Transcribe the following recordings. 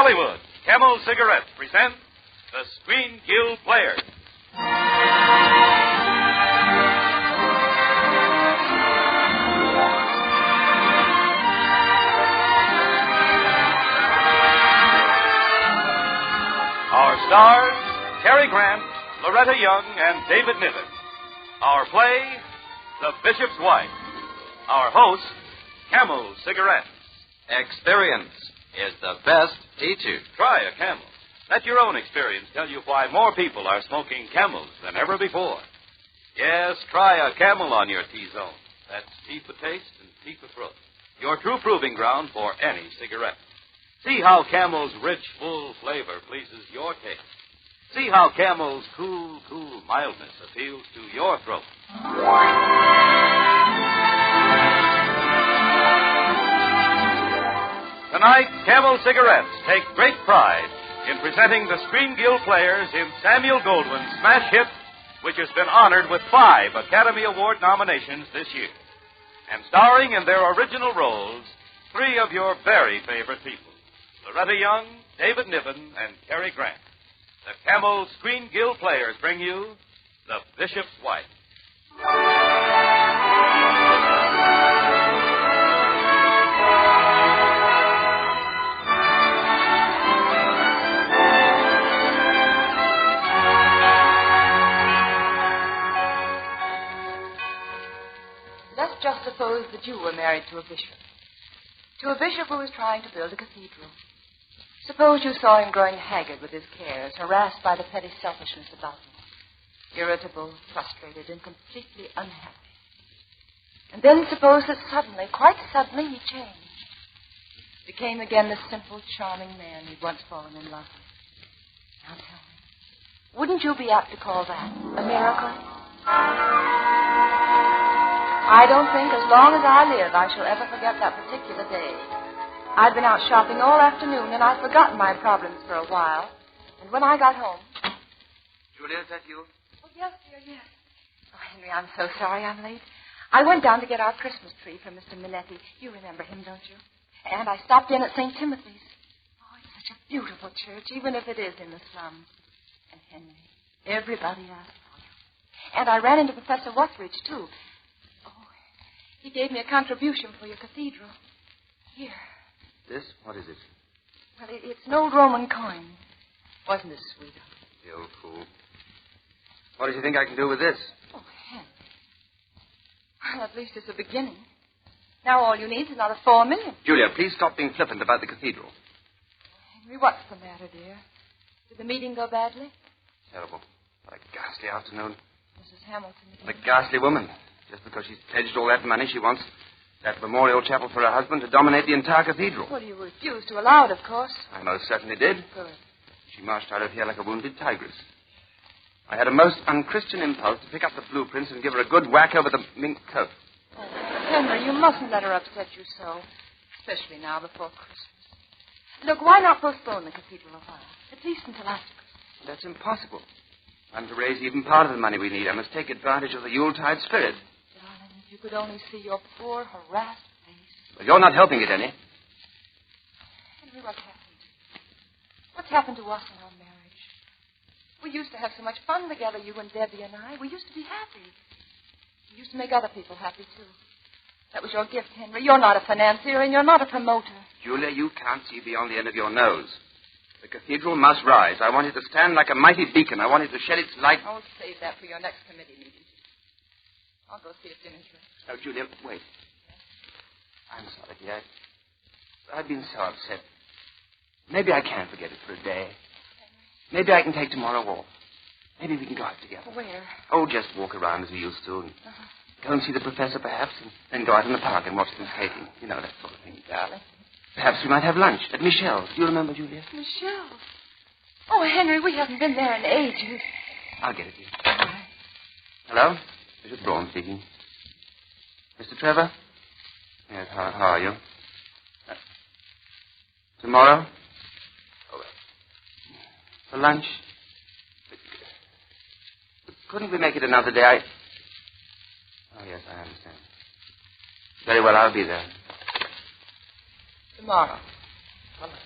Hollywood, Camel Cigarettes present the Screen Guild Players. Our stars, Cary Grant, Loretta Young, and David Niven. Our play, The Bishop's Wife. Our host, Camel Cigarettes. Experience is the best teacher. Try a Camel. Let your own experience tell you why more people are smoking Camels than ever before. Yes, try a Camel on your T-zone. That's T for taste and T for throat. Your true proving ground for any cigarette. See how Camel's rich, full flavor pleases your taste. See how Camel's cool mildness appeals to your throat. Tonight, Camel Cigarettes take great pride in presenting the Screen Guild Players in Samuel Goldwyn's smash hit, which has been honored with 5 Academy Award nominations this year. And starring in their original roles, 3 of your very favorite people, Loretta Young, David Niven, and Cary Grant. The Camel Screen Guild Players bring you The Bishop's Wife. Let's just suppose that you were married to a bishop. To a bishop who was trying to build a cathedral. Suppose you saw him growing haggard with his cares, harassed by the petty selfishness about him, irritable, frustrated, and completely unhappy. And then suppose that suddenly, quite suddenly, he changed. Became again the simple, charming man you'd once fallen in love with. Now tell me, wouldn't you be apt to call that a miracle? I don't think as long as I live I shall ever forget that particular day. I'd been out shopping all afternoon, and I'd forgotten my problems for a while. And when I got home... Julia, is that you? Oh, yes, dear, yes. Oh, Henry, I'm so sorry I'm late. I went down to get our Christmas tree from Mr. Minetti. You remember him, don't you? And I stopped in at St. Timothy's. Oh, it's such a beautiful church, even if it is in the slums. And Henry, everybody asked for you. And I ran into Professor Wuthridge, too. Oh, he gave me a contribution for your cathedral. Here. This? What is it? Well, it's an old Roman coin. Wasn't it sweet? The old fool. What does he think I can do with this? Oh, Henry. Well, at least it's a beginning. Now all you need is another $4 million. Julia, please stop being flippant about the cathedral. Henry, what's the matter, dear? Did the meeting go badly? Terrible. What a ghastly afternoon. Mrs. Hamilton. A ghastly woman. Just because she's pledged all that money, she wants that memorial chapel for her husband to dominate the entire cathedral. Well, you refused to allow it, of course. I most certainly did. Good. She marched out of here like a wounded tigress. I had a most unchristian impulse to pick up the blueprints and give her a good whack over the mink coat. Oh, Henry, you mustn't let her upset you so. Especially now before Christmas. Look, why not postpone the cathedral a while? At least until after Christmas. That's impossible. I'm to raise even part of the money we need. I must take advantage of the Yuletide spirit. Darling, if you could only see your poor, harassed face. Well, you're not helping it any. Henry, what's happened? What's happened to us in our marriage? We used to have so much fun together, you and Debbie and I. We used to be happy. We used to make other people happy, too. That was your gift, Henry. You're not a financier and you're not a promoter. Julia, you can't see beyond the end of your nose. The cathedral must rise. I want it to stand like a mighty beacon. I want it to shed its light. I'll save that for your next committee meeting. I'll go see if dinner's ready. Oh, Julia, wait. I'm sorry, dear. I've been so upset. Maybe I can forget it for a day. Maybe I can take tomorrow off. Maybe we can go out together. Where? Oh, just walk around as we used to. And go and see the professor, perhaps, and then go out in the park and watch them skating. You know, that sort of thing. Darling. Perhaps we might have lunch at Michelle's. Do you remember, Julia? Michelle's? Oh, Henry, we haven't been there in ages. I'll get it, dear. All right. Hello? Bishop Braun speaking. Mr. Trevor? Yes, how are you? Tomorrow? Oh, for lunch? Couldn't we make it another day? Oh, yes, I understand. Very well, I'll be there. Tomorrow. For lunch.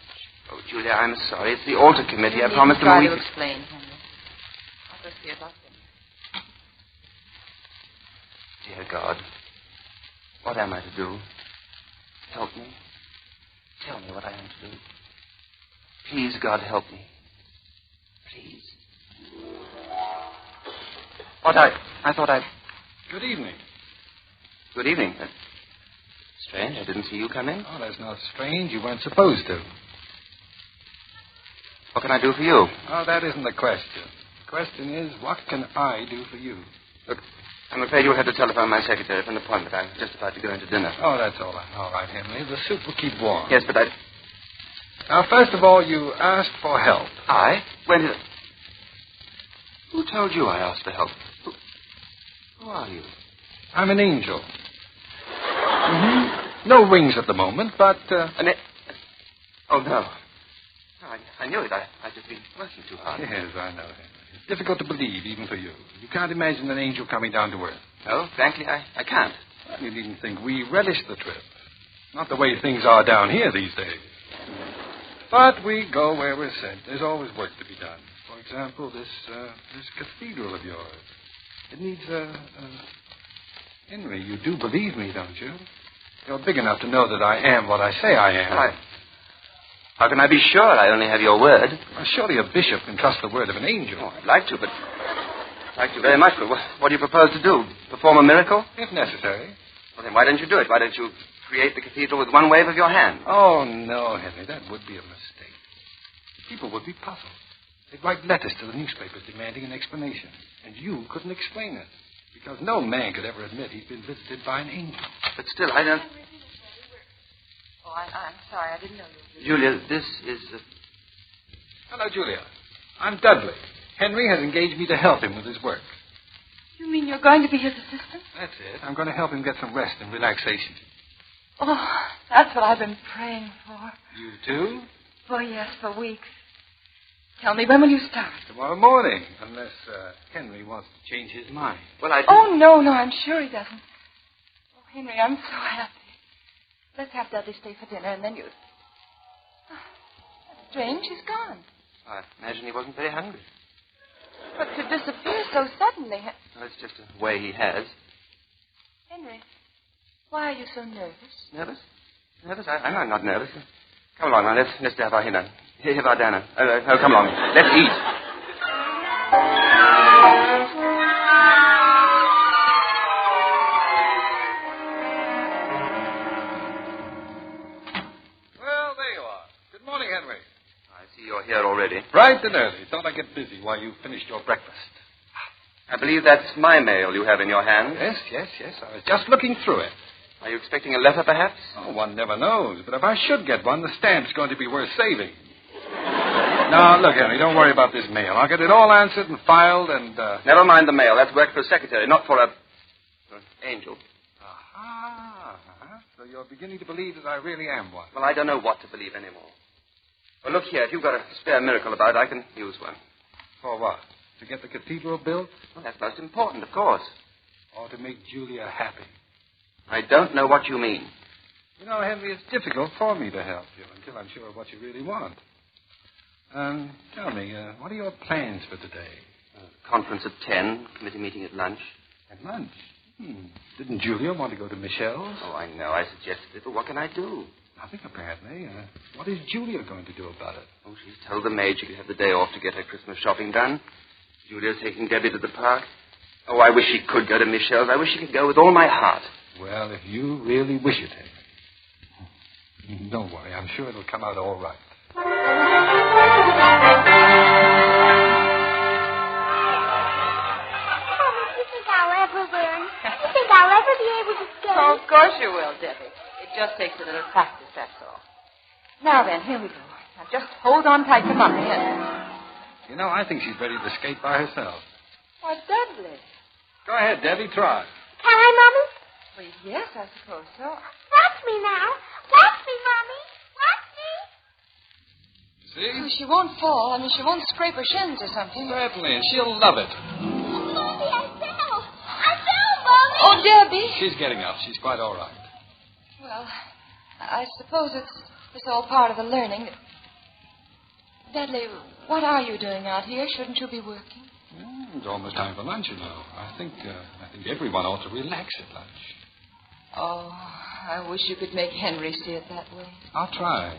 Oh, Julia, I'm sorry. It's the altar committee. I promised them try a to week. explain, Henry. I'll just see about them. Dear God, what am I to do? Help me. Tell me what I am to do. Please, God, help me. Please. I thought I... Good evening. Good evening. Strange, I didn't see you come in. Oh, that's not strange. You weren't supposed to. What can I do for you? Oh, that isn't the question. The question is, what can I do for you? Look, I'm afraid you'll have to telephone my secretary for an appointment. I'm just about to go into dinner. Oh, that's all right. All right, Henry. The soup will keep warm. Yes, but I... Now, first of all, you asked for help. I? When did... Who told you I asked for help? Who are you? I'm an angel. Mm-hmm. No wings at the moment, but... Oh, no. I knew it. I've just been working too hard. Yes, I know, Henry. It's difficult to believe, even for you. You can't imagine an angel coming down to earth. No, frankly, I can't. You needn't think we relish the trip. Not the way things are down here these days. But we go where we're sent. There's always work to be done. For example, this cathedral of yours. It needs Henry, you do believe me, don't you? You're big enough to know that I am what I say I am. How can I be sure I only have your word? Well, surely a bishop can trust the word of an angel. Oh, I'd like to, but... I'd like to very much, but what do you propose to do? Perform a miracle? If necessary. Well, then why don't you do it? Why don't you create the cathedral with one wave of your hand? Oh, no, Henry, that would be a mistake. People would be puzzled. They'd write letters to the newspapers demanding an explanation. And you couldn't explain it. Because no man could ever admit he'd been visited by an angel. But still, I don't... Oh, I'm sorry. I didn't know you. Julia, this is... Hello, Julia. I'm Dudley. Henry has engaged me to help him with his work. You mean you're going to be his assistant? That's it. I'm going to help him get some rest and relaxation. Oh, that's what I've been praying for. You too? Oh, yes, for weeks. Tell me, when will you start? Tomorrow morning, unless Henry wants to change his mind. Well, I... Oh, no, I'm sure he doesn't. Oh, Henry, I'm so happy. Let's have Dudley stay for dinner, and then you... Oh, that's strange. He's gone. I imagine he wasn't very hungry. But to disappear so suddenly... Well, it's just a way he has. Henry, why are you so nervous? Nervous? Nervous? I'm not nervous. Come along now. Let's have our dinner. Have our dinner. Come along. Let's eat. Well, there you are. Good morning, Henry. I see you're here already. Bright and early. Thought I'd get busy while you finished your breakfast. I believe that's my mail you have in your hand. Yes. I was just looking through it. Are you expecting a letter, perhaps? Oh, one never knows. But if I should get one, the stamp's going to be worth saving. Now, look, Henry, don't worry about this mail. I'll get it all answered and filed and... Never mind the mail. That's work for a secretary, not for an angel. Aha. So you're beginning to believe that I really am one. Well, I don't know what to believe anymore. Well, look here. If you've got a spare miracle about, I can use one. For what? To get the cathedral built? Well, that's most important, of course. Or to make Julia happy? I don't know what you mean. You know, Henry, it's difficult for me to help you until I'm sure of what you really want. Tell me, what are your plans for today? Conference at 10, committee meeting at lunch. At lunch? Didn't Julia want to go to Michelle's? Oh, I know. I suggested it, but what can I do? Nothing, apparently. What is Julia going to do about it? Oh, she's told the maid she could have the day off to get her Christmas shopping done. Julia's taking Debbie to the park. Oh, I wish she could go to Michelle's. I wish she could go with all my heart. Well, if you really wish it, Henry. Don't worry. I'm sure it'll come out all right. I'll ever be able to skate. Oh, of course you will, Debbie. It just takes a little practice, that's all. Now then, here we go. Now just hold on tight to Mommy and... You know, I think she's ready to skate by herself. Why, Dudley. Go ahead, Debbie. Try. Can I, Mommy? Well, yes, I suppose so. Watch me now. Watch me, Mommy. Watch me. See? Oh, she won't fall. I mean, she won't scrape her shins or something. Certainly, and she'll love it. Mommy, I fell. I fell, Mommy. Oh, Debbie. She's getting up. She's quite all right. Well, I suppose it's all part of the learning. Dudley, what are you doing out here? Shouldn't you be working? It's almost time for lunch, you know. I think everyone ought to relax at lunch. Oh, I wish you could make Henry see it that way. I'll try.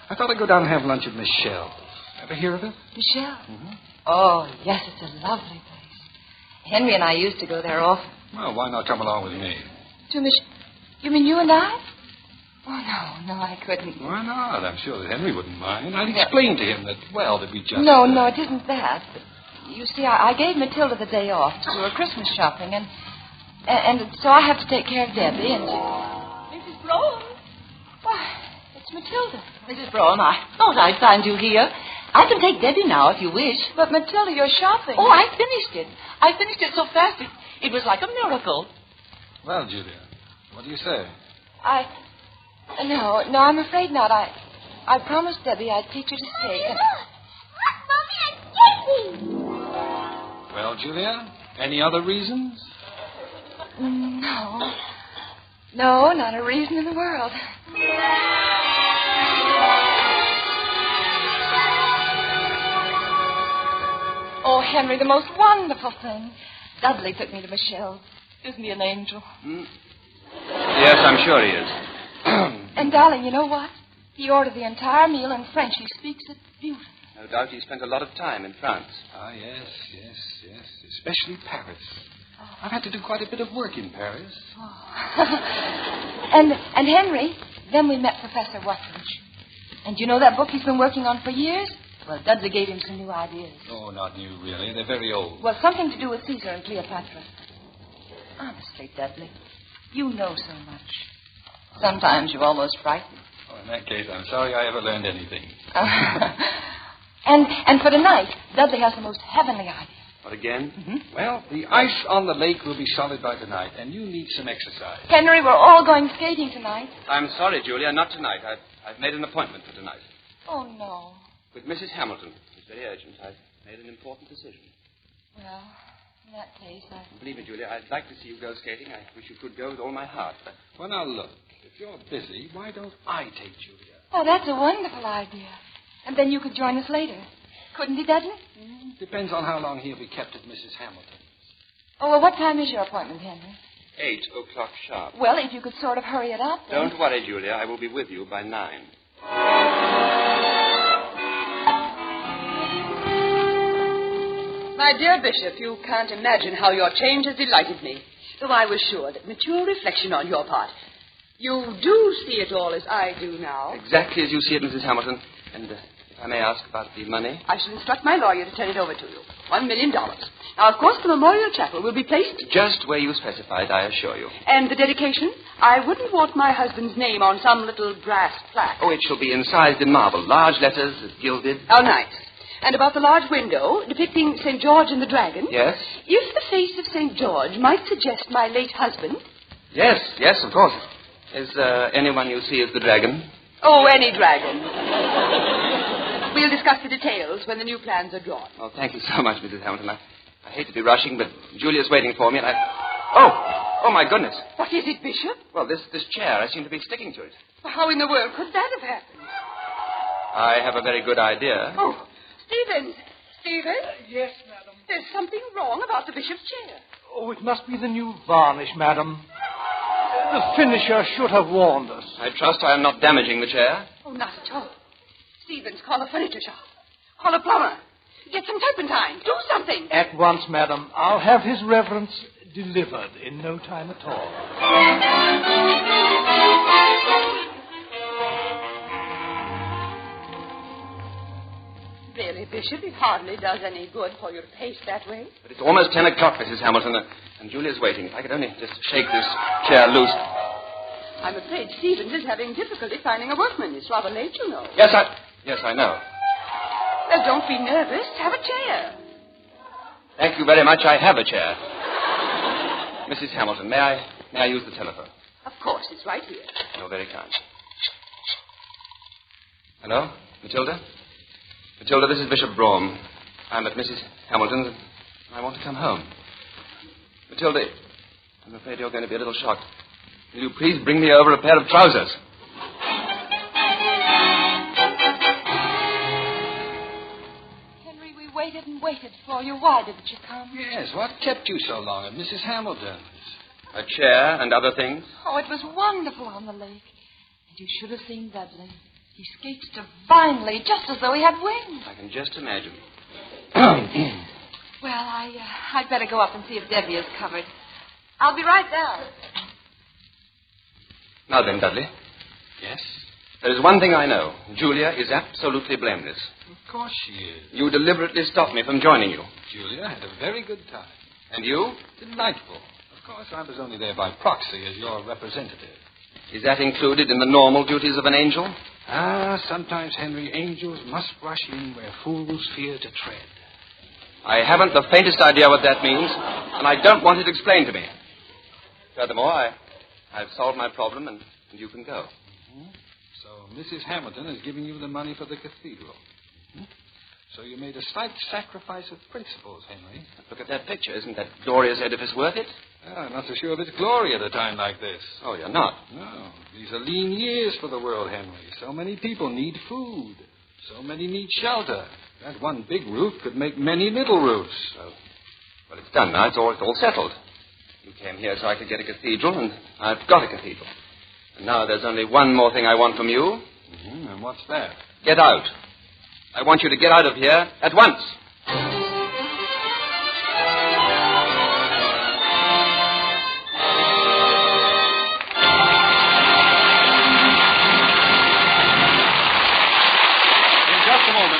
I thought I'd go down and have lunch at Michelle's. Ever hear of it? Michelle? Mm-hmm. Oh, yes, it's a lovely place. Henry and I used to go there often. Well, why not come along with me? To You mean you and I? Oh, no, I couldn't. Why not? I'm sure that Henry wouldn't mind. I'd explain to him that we just... No, it isn't that. But you see, I gave Matilda the day off to do her Christmas shopping, and so I have to take care of Debbie, and... Mrs. Brown? Why, it's Matilda. Mrs. Brown, I thought I'd find you here. I can take Debbie now if you wish. But, Matilda, you're shopping. Oh, I finished it. I finished it so fast it was like a miracle. Well, Julia, what do you say? No, I'm afraid not. I promised Debbie I'd teach her to skate. And... Mommy, I'm skating! Well, Julia, any other reasons? No, not a reason in the world. Oh, Henry, the most wonderful thing. Dudley took me to Michelle. Isn't he an angel? Yes, I'm sure he is. And, darling, you know what? He ordered the entire meal in French. He speaks it beautifully. No doubt he spent a lot of time in France. Ah, yes. Especially Paris. I've had to do quite a bit of work in Paris. Oh. and Henry, then we met Professor Wutridge. And you know that book he's been working on for years? Well, Dudley gave him some new ideas. Oh, not new, really. They're very old. Well, something to do with Caesar and Cleopatra. Honestly, Dudley, you know so much. Sometimes you almost frighten me. Oh, in that case, I'm sorry I ever learned anything. And for tonight, Dudley has the most heavenly idea. What again? Mm-hmm. Well, the ice on the lake will be solid by tonight, and you need some exercise. Henry, we're all going skating tonight. I'm sorry, Julia, not tonight. I've made an appointment for tonight. Oh, no. With Mrs. Hamilton. It's very urgent. I've made an important decision. Well, in that case, Believe me, Julia, I'd like to see you go skating. I wish you could go with all my heart. But... Well, now, look. If you're busy, why don't I take Julia? Oh, that's a wonderful idea. And then you could join us later. Couldn't he, Dudley? Depends on how long he'll be kept at Mrs. Hamilton's. Oh, well, what time is your appointment, Henry? 8 o'clock sharp. Well, if you could sort of hurry it up, then... Don't worry, Julia. I will be with you by 9. My dear Bishop, you can't imagine how your change has delighted me, though I was sure that mature reflection on your part. You do see it all as I do now. Exactly as you see it, Mrs. Hamilton. And if I may ask about the money? I shall instruct my lawyer to turn it over to you. $1 million. Now, of course, the memorial chapel will be placed... Just where you specified, I assure you. And the dedication? I wouldn't want my husband's name on some little brass plaque. Oh, it shall be incised in marble. Large letters, gilded. How nice. And about the large window depicting St. George and the Dragon? Yes? If the face of St. George might suggest my late husband... Yes, of course. Is anyone you see as the dragon? Oh, any dragon. We'll discuss the details when the new plans are drawn. Oh, thank you so much, Mrs. Hamilton. I hate to be rushing, but Julia's waiting for me, and Oh, my goodness. What is it, Bishop? Well, this chair, I seem to be sticking to it. Well, how in the world could that have happened? I have a very good idea. Oh, Stephen. Stephen? Yes, madam. There's something wrong about the bishop's chair. Oh, it must be the new varnish, madam. The finisher should have warned us. I trust I am not damaging the chair. Oh, not at all. Stevens, call a furniture shop. Call a plumber. Get some turpentine. Do something. At once, madam. I'll have his reverence delivered in no time at all. Really, Bishop, it hardly does any good for you to pace that way. But it's almost 10 o'clock, Mrs. Hamilton, and Julia's waiting. If I could only just shake this chair loose. I'm afraid Stevens is having difficulty finding a workman. It's rather late, you know. Yes, I know. Well, don't be nervous. Have a chair. Thank you very much. I have a chair. Mrs. Hamilton, may I use the telephone? Of course, it's right here. You're very kind. Hello? Matilda? Matilda, this is Bishop Brougham. I'm at Mrs. Hamilton's, and I want to come home. Matilda, I'm afraid you're going to be a little shocked. Will you please bring me over a pair of trousers? waited and waited for you. Why didn't you come? Yes, what kept you so long at Mrs. Hamilton's? A chair and other things? Oh, it was wonderful on the lake. And you should have seen Dudley. He skates divinely, just as though he had wings. I can just imagine. Well, I'd better go up and see if Debbie is covered. I'll be right down. Now then, Dudley. Yes? There is one thing I know. Julia is absolutely blameless. Of course she is. You deliberately stopped me from joining you. Julia had a very good time. And you? Delightful. Of course, I was only there by proxy as your representative. Is that included in the normal duties of an angel? Sometimes, Henry, angels must rush in where fools fear to tread. I haven't the faintest idea what that means, and I don't want it explained to me. Furthermore, I've solved my problem, and you can go. Mm-hmm. So Mrs. Hamilton is giving you the money for the cathedral. Mm-hmm. So you made a slight sacrifice of principles, Henry. Look at that picture. Isn't that glorious edifice worth it? I'm not so sure of its glory at a time like this. Oh, you're not? No. These are lean years for the world, Henry. So many people need food. So many need shelter. That one big roof could make many little roofs. Well, it's done now. It's all settled. You came here so I could get a cathedral, and I've got a cathedral. And now there's only one more thing I want from you. Mm-hmm. And what's that? Get out. I want you to get out of here at once.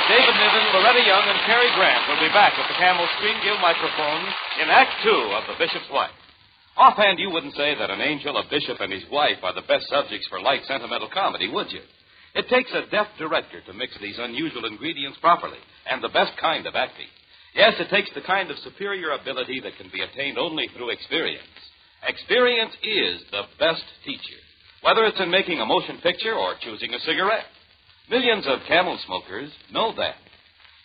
David Niven, Loretta Young, and Cary Grant will be back with the Camel Screen-Gill microphones in Act 2 of The Bishop's Wife. Offhand, you wouldn't say that an angel, a bishop, and his wife are the best subjects for light, sentimental comedy, would you? It takes a deft director to mix these unusual ingredients properly, and the best kind of acting. Yes, it takes the kind of superior ability that can be attained only through experience. Experience is the best teacher, whether it's in making a motion picture or choosing a cigarette. Millions of Camel smokers know that.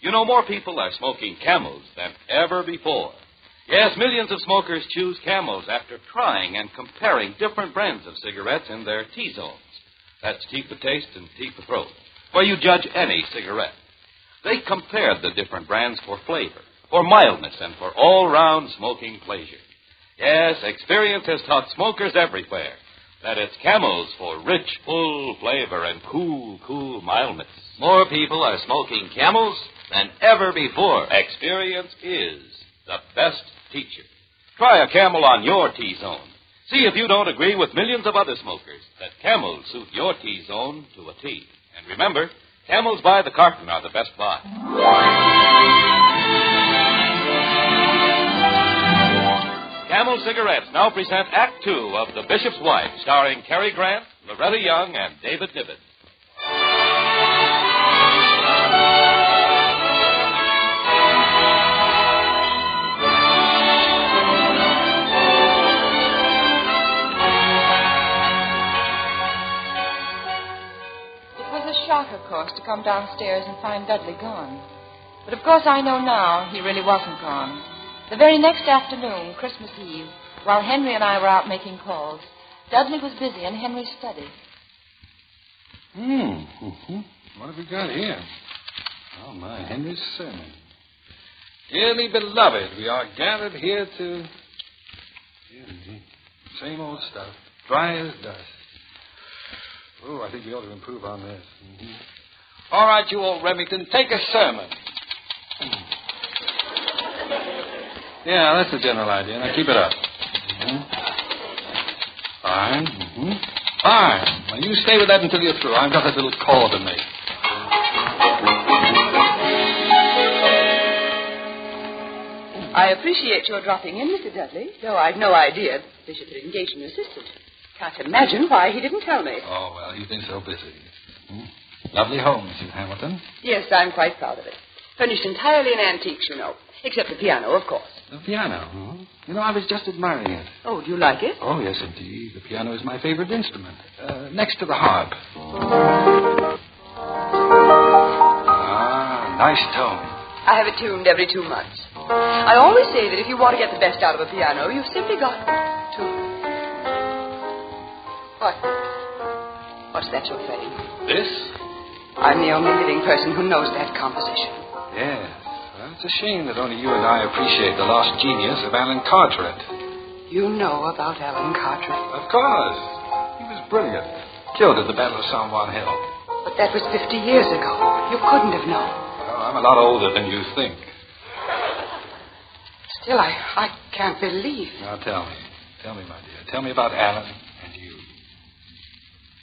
You know, more people are smoking Camels than ever before. Yes, millions of smokers choose Camels after trying and comparing different brands of cigarettes in their T-zones. That's teeth of taste and teeth of throat, where you judge any cigarette. They compared the different brands for flavor, for mildness, and for all-round smoking pleasure. Yes, experience has taught smokers everywhere that it's Camels for rich, full flavor and cool mildness. More people are smoking Camels than ever before. Experience is the best teacher. Try a Camel on your T-zone. See if you don't agree with millions of other smokers that Camels suit your T-zone to a T. And remember, Camels by the carton are the best buy. Camel Cigarettes now present Act 2 of The Bishop's Wife, starring Cary Grant, Loretta Young, and David Niven. It was a shock, of course, to come downstairs and find Dudley gone. But, of course, I know now he really wasn't gone. The very next afternoon, Christmas Eve, while Henry and I were out making calls, Dudley was busy in Henry's study. What have we got here? Oh, my, Henry's sermon. Dearly beloved, we are gathered here to... Same old stuff. Dry as dust. Oh, I think we ought to improve on this. Mm-hmm. All right, you old Remington, take a sermon. Yeah, that's the general idea. Now, keep it up. Fine. Fine. Now, you stay with that until you're through. I've got a little call to make. I appreciate your dropping in, Mr. Dudley, though I'd no idea the Bishop had engaged an assistant. Can't imagine why he didn't tell me. Oh, well, he's been so busy. Lovely home, Mrs. Hamilton. Yes, I'm quite proud of it. Furnished entirely in antiques, you know. Except the piano, of course. The piano? You know, I was just admiring it. Oh, do you like it? Oh, yes, indeed. The piano is my favorite instrument. Next to the harp. Nice tone. I have it tuned every 2 months. I always say that if you want to get the best out of a piano, you've simply got to... What? What's that you're saying? This? I'm the only living person who knows that composition. Yes. Well, It's a shame that only you and I appreciate the lost genius of Alan Carteret. You know about Alan Carteret. Of course. He was brilliant. Killed at the Battle of San Juan Hill. But that was 50 years ago. You couldn't have known. Well, I'm a lot older than you think. Still, I can't believe. Now tell me. Tell me, my dear. Tell me about Alan and you.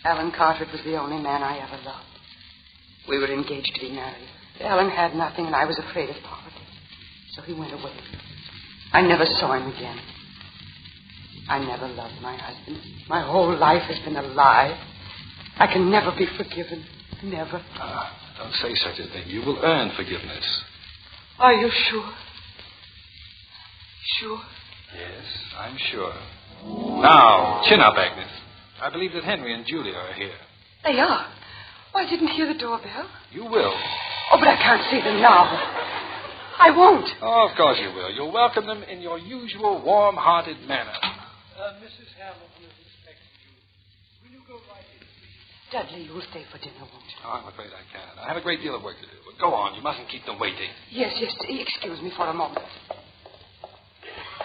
Alan Carteret was the only man I ever loved. We were engaged to be married. Alan had nothing, and I was afraid of poverty. So he went away. I never saw him again. I never loved my husband. My whole life has been a lie. I can never be forgiven. Never. Don't say such a thing. You will earn forgiveness. Are you sure? Sure? Yes, I'm sure. Now, chin up, Agnes. I believe that Henry and Julia are here. They are. Oh, I didn't hear the doorbell. You will. Oh, but I can't see them now. I won't. Oh, of course you will. You'll welcome them in your usual warm-hearted manner. Mrs. Hamilton is expecting you. Will you go right in, please? Dudley, you'll stay for dinner, won't you? Oh, I'm afraid I can't. I have a great deal of work to do. But go on. You mustn't keep them waiting. Yes. Excuse me for a moment.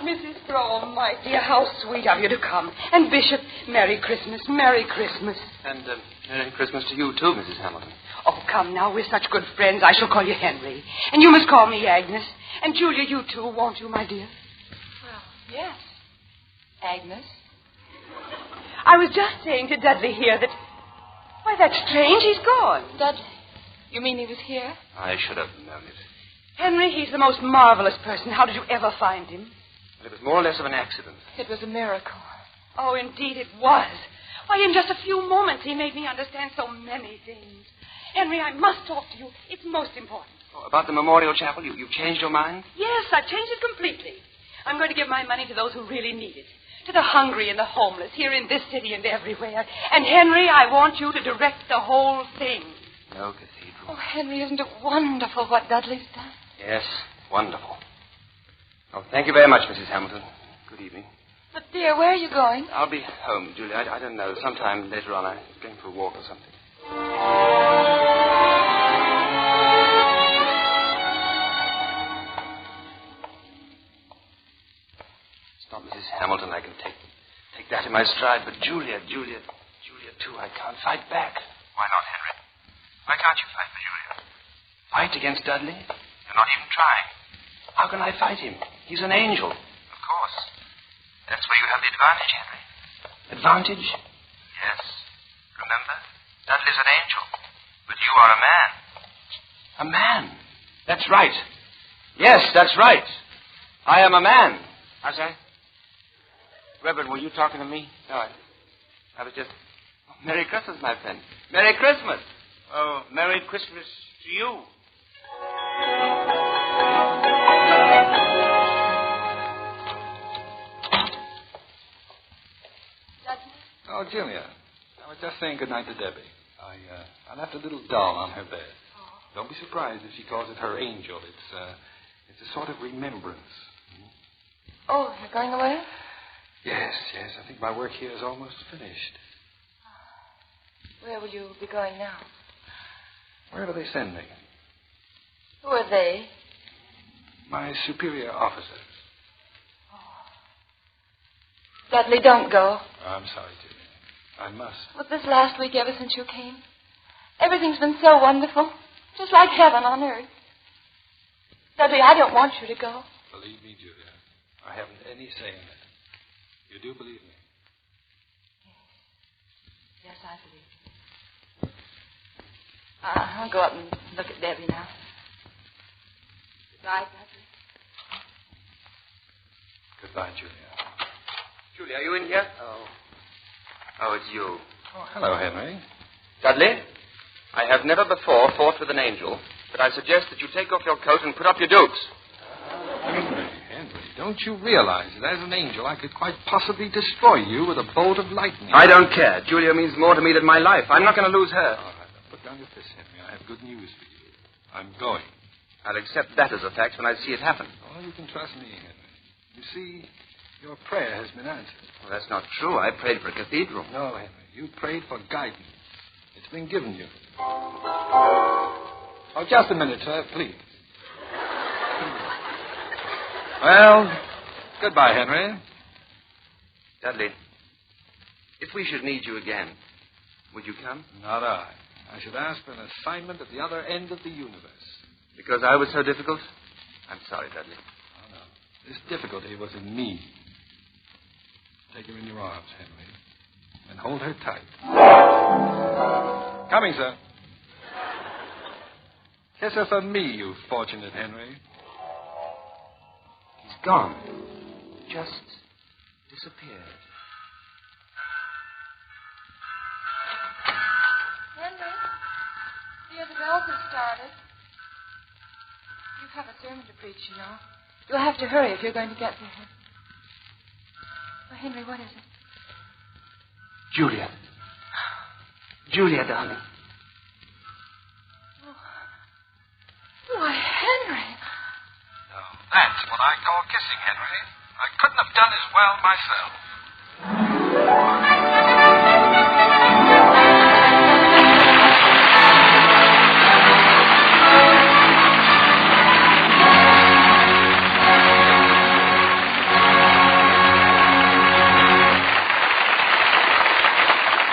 Mrs. Brown, my dear, how sweet of you to come. And Bishop, Merry Christmas, Merry Christmas. And Merry Christmas to you, too, Mrs. Hamilton. Oh, come now, we're such good friends. I shall call you Henry. And you must call me Agnes. And Julia, you too, won't you, my dear? Well, yes. Agnes. I was just saying to Dudley here that... Why, that's strange. He's gone. Dudley. You mean he was here? I should have known it. Henry, he's the most marvelous person. How did you ever find him? It was more or less of an accident. It was a miracle. Oh, indeed it was. Why, in just a few moments, he made me understand so many things. Henry, I must talk to you. It's most important. Oh, about the memorial chapel, you've changed your mind? Yes, I've changed it completely. I'm going to give my money to those who really need it. To the hungry and the homeless, here in this city and everywhere. And, Henry, I want you to direct the whole thing. No cathedral. Oh, Henry, isn't it wonderful what Dudley's done? Yes, wonderful. Oh, thank you very much, Mrs. Hamilton. Good evening. But, dear, where are you going? I'll be home, Julia. I don't know. Sometime later on, I'm going for a walk or something. It's not Mrs. Hamilton. I can take that in my stride. But Julia, too, I can't fight back. Why not, Henry? Why can't you fight for Julia? Fight against Dudley? You're not even trying. How can I fight him? He's an angel. Of course. That's where you have the advantage, Henry. Advantage? Yes. Remember? Dudley's an angel. But you are a man. A man? That's right. Yes, that's right. I am a man. How's that? Reverend, were you talking to me? No, I was just... Oh, Merry Christmas, my friend. Merry Christmas. Oh, Merry Christmas to you. Oh, Julia. I was just saying goodnight to Debbie. I left a little doll on her bed. Don't be surprised if she calls it her angel. It's a sort of remembrance. Oh, you're going away? Yes. I think my work here is almost finished. Where will you be going now? Where do they send me? Who are they? My superior officers. Dudley, don't go. I'm sorry, Julia. I must. With this last week ever since you came, everything's been so wonderful. Just like heaven on earth. Dudley, I don't want you to go. Believe me, Julia, I haven't any say in it. You do believe me? Yes, I believe you. I'll go up and look at Debbie now. Goodbye, Dudley. Goodbye, Julia. Julia, are you in here? Oh, it's you. Oh, hello, Henry. Dudley, I have never before fought with an angel, but I suggest that you take off your coat and put up your dukes. Henry, don't you realize that as an angel I could quite possibly destroy you with a bolt of lightning? I don't care. Julia means more to me than my life. I'm not going to lose her. All right, now put down your fist, Henry. I have good news for you. I'm going. I'll accept that as a fact when I see it happen. Oh, you can trust me, Henry. You see, your prayer has been answered. Well, that's not true. I prayed for a cathedral. No, Henry. You prayed for guidance. It's been given you. Oh, just a minute, sir, please. Well, goodbye, Henry. Dudley, if we should need you again, would you come? Not I. I should ask for an assignment at the other end of the universe. Because I was so difficult? I'm sorry, Dudley. Oh, no. This difficulty was in me. Take her in your arms, Henry, and hold her tight. Coming, sir. Kiss her for me, you fortunate Henry. He's gone. Just disappeared. Henry, dear, the bells have started. You have a sermon to preach, you know. You'll have to hurry if you're going to get there. Oh, Henry, what is it? Julia. Julia, darling. Why, Henry. Now, that's what I call kissing, Henry. I couldn't have done as well myself.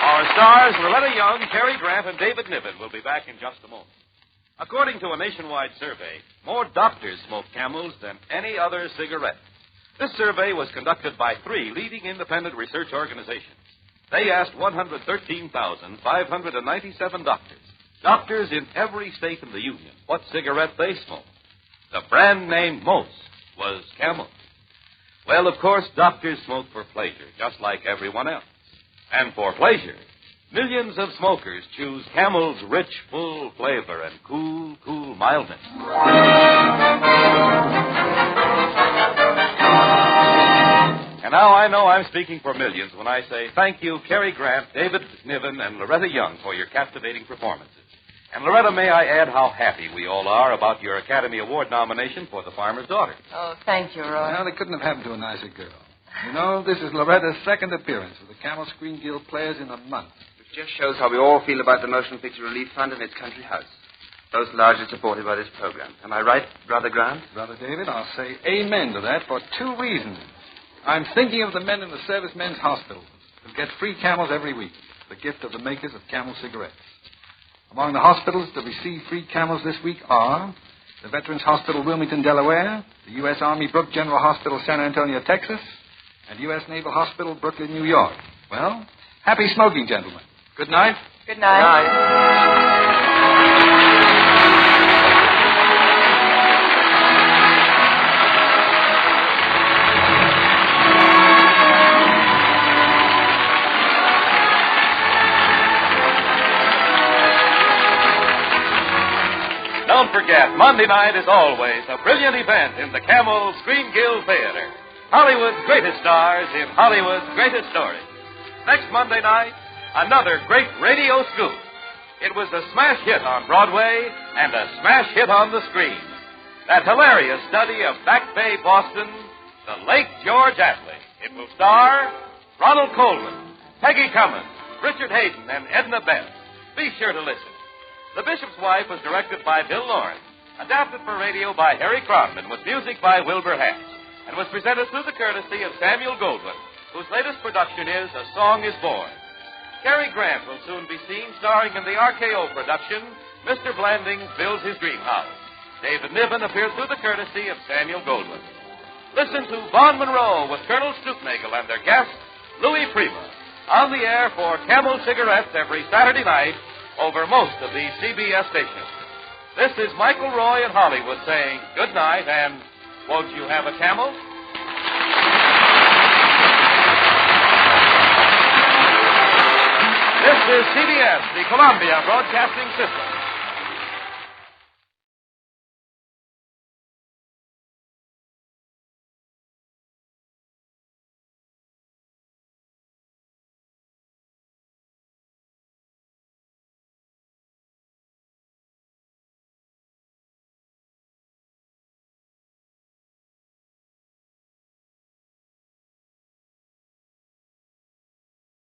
Our stars, Loretta Young, Cary Grant, and David Niven, will be back in just a moment. According to a nationwide survey, more doctors smoke Camels than any other cigarette. This survey was conducted by 3 leading independent research organizations. They asked 113,597 doctors in every state in the Union, what cigarette they smoked. The brand name most was Camel. Well, of course, doctors smoke for pleasure, just like everyone else. And for pleasure, millions of smokers choose Camel's rich, full flavor and cool mildness. And now I know I'm speaking for millions when I say thank you, Cary Grant, David Niven, and Loretta Young for your captivating performances. And Loretta, may I add how happy we all are about your Academy Award nomination for The Farmer's Daughter. Oh, thank you, Roy. Well, it couldn't have happened to a nicer girl. You know, this is Loretta's second appearance with the Camel Screen Guild Players in a month. Which just shows how we all feel about the Motion Picture Relief Fund and its country house. Both largely supported by this program. Am I right, Brother Grant? Brother David, I'll say amen to that for 2 reasons. I'm thinking of the men in the servicemen's hospitals who get free Camels every week, the gift of the makers of Camel cigarettes. Among the hospitals that receive free Camels this week are the Veterans Hospital, Wilmington, Delaware, the U.S. Army Brooke General Hospital, San Antonio, Texas, and U.S. Naval Hospital, Brooklyn, New York. Well, happy smoking, gentlemen. Good night. Good night. Good night. Don't forget, Monday night is always a brilliant event in the Camel Screen Guild Theater. Hollywood's greatest stars in Hollywood's greatest stories. Next Monday night, another great radio scoop. It was a smash hit on Broadway and a smash hit on the screen. That hilarious study of Back Bay, Boston, The Lake George Atlee. It will star Ronald Colman, Peggy Cummins, Richard Hayden, and Edna Beth. Be sure to listen. The Bishop's Wife was directed by Bill Lawrence, adapted for radio by Harry Cronman, with music by Wilbur Hatch, and was presented through the courtesy of Samuel Goldwyn, whose latest production is A Song is Born. Cary Grant will soon be seen starring in the RKO production, Mr. Blandings Builds His Dream House. David Niven appears through the courtesy of Samuel Goldwyn. Listen to Vaughn Monroe with Colonel Stoopnagle and their guest, Louis Prima, on the air for Camel Cigarettes every Saturday night over most of the CBS stations. This is Michael Roy in Hollywood saying good night and won't you have a Camel? This is CBS, the Columbia Broadcasting System.